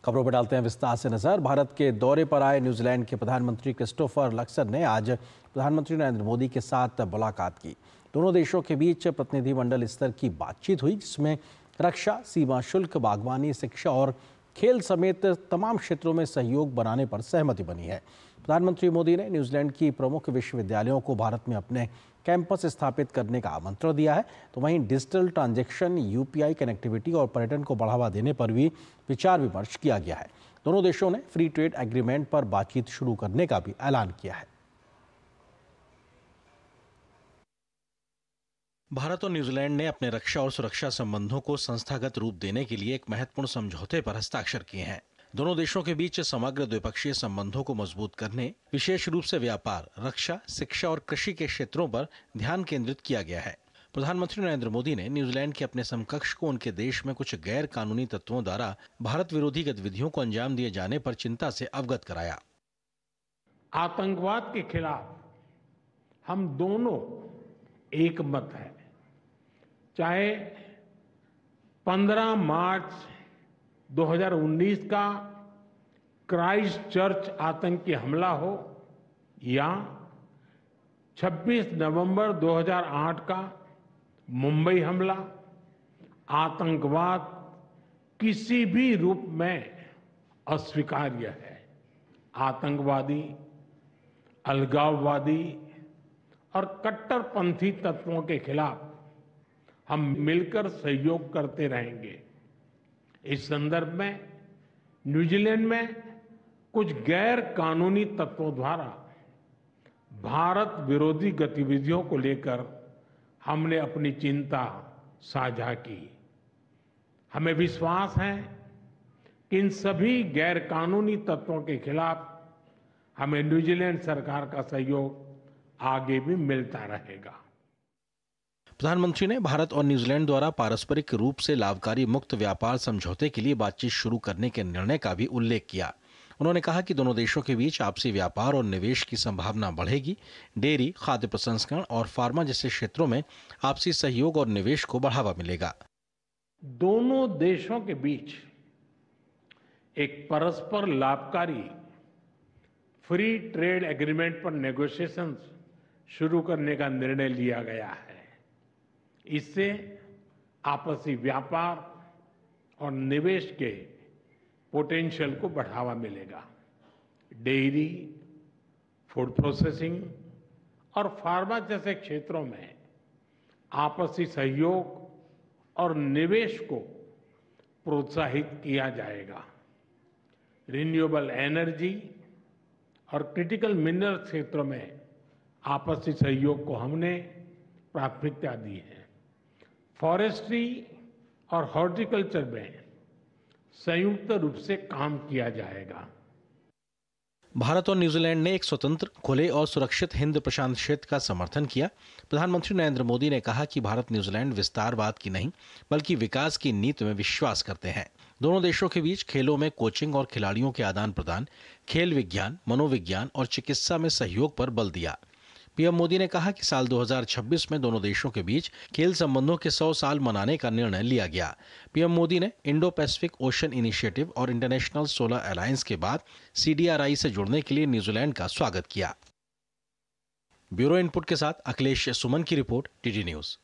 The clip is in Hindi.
खबरों पर डालते हैं विस्तार से नजर। भारत के दौरे पर आए न्यूजीलैंड के प्रधानमंत्री क्रिस्टोफर लक्सन ने आज प्रधानमंत्री नरेंद्र मोदी के साथ मुलाकात की। दोनों देशों के बीच प्रतिनिधिमंडल स्तर की बातचीत हुई, जिसमें रक्षा, सीमा शुल्क, बागवानी, शिक्षा और खेल समेत तमाम क्षेत्रों में सहयोग बनाने पर सहमति बनी है। प्रधानमंत्री मोदी ने न्यूजीलैंड की प्रमुख विश्वविद्यालयों को भारत में अपने कैंपस स्थापित करने का आमंत्रण दिया है। तो वहीं डिजिटल ट्रांजैक्शन, यूपीआई कनेक्टिविटी और पर्यटन को बढ़ावा देने पर भी विचार विमर्श किया गया है। दोनों देशों ने फ्री ट्रेड एग्रीमेंट पर बातचीत शुरू करने का भी ऐलान किया है। भारत और न्यूजीलैंड ने अपने रक्षा और सुरक्षा संबंधों को संस्थागत रूप देने के लिए एक महत्वपूर्ण समझौते पर हस्ताक्षर किए हैं। दोनों देशों के बीच समग्र द्विपक्षीय संबंधों को मजबूत करने, विशेष रूप से व्यापार, रक्षा, शिक्षा और कृषि के क्षेत्रों पर ध्यान केंद्रित किया गया है। प्रधानमंत्री नरेंद्र मोदी ने न्यूजीलैंड के अपने समकक्ष को उनके देश में कुछ गैर कानूनी तत्वों द्वारा भारत विरोधी गतिविधियों को अंजाम दिए जाने पर चिंता से अवगत कराया। आतंकवाद के खिलाफ हम दोनों एक मत है। चाहे 15 मार्च 2019 का क्राइस्ट चर्च आतंकी हमला हो या 26 नवंबर 2008 का मुंबई हमला, आतंकवाद किसी भी रूप में अस्वीकार्य है। आतंकवादी, अलगाववादी और कट्टरपंथी तत्वों के खिलाफ हम मिलकर सहयोग करते रहेंगे। इस संदर्भ में न्यूजीलैंड में कुछ गैर कानूनी तत्वों द्वारा भारत विरोधी गतिविधियों को लेकर हमने अपनी चिंता साझा की। हमें विश्वास है कि इन सभी गैर कानूनी तत्वों के खिलाफ हमें न्यूजीलैंड सरकार का सहयोग आगे भी मिलता रहेगा। प्रधानमंत्री ने भारत और न्यूजीलैंड द्वारा पारस्परिक रूप से लाभकारी मुक्त व्यापार समझौते के लिए बातचीत शुरू करने के निर्णय का भी उल्लेख किया। उन्होंने कहा कि दोनों देशों के बीच आपसी व्यापार और निवेश की संभावना बढ़ेगी। डेयरी, खाद्य प्रसंस्करण और फार्मा जैसे क्षेत्रों में आपसी सहयोग और निवेश को बढ़ावा मिलेगा। दोनों देशों के बीच एक परस्पर लाभकारी फ्री ट्रेड एग्रीमेंट पर नेगोशिएशंस शुरू करने का निर्णय लिया गया है। इससे आपसी व्यापार और निवेश के पोटेंशियल को बढ़ावा मिलेगा। डेयरी, फूड प्रोसेसिंग और फार्मा जैसे क्षेत्रों में आपसी सहयोग और निवेश को प्रोत्साहित किया जाएगा। रिन्यूएबल एनर्जी और क्रिटिकल मिनरल क्षेत्रों में आपसी सहयोग को हमने प्राथमिकता दी है। फॉरेस्ट्री और हॉर्टिकल्चर में संयुक्त रूप से काम किया जाएगा। भारत और न्यूजीलैंड ने एक स्वतंत्र, खुले और सुरक्षित हिंद प्रशांत क्षेत्र का समर्थन किया। प्रधानमंत्री नरेंद्र मोदी ने कहा कि भारत न्यूजीलैंड विस्तारवाद की नहीं बल्कि विकास की नीति में विश्वास करते हैं। दोनों देशों के बीच खेलों में कोचिंग और खिलाड़ियों के आदान प्रदान, खेल विज्ञान, मनोविज्ञान और चिकित्सा में सहयोग पर बल दिया। पीएम मोदी ने कहा कि साल 2026 में दोनों देशों के बीच खेल संबंधों के 100 साल मनाने का निर्णय लिया गया। पीएम मोदी ने इंडो पैसिफिक ओशन इनिशिएटिव और इंटरनेशनल सोलर अलायंस के बाद CDRI से जुड़ने के लिए न्यूजीलैंड का स्वागत किया। ब्यूरो इनपुट के साथ अखिलेश सुमन की रिपोर्ट, DD न्यूज।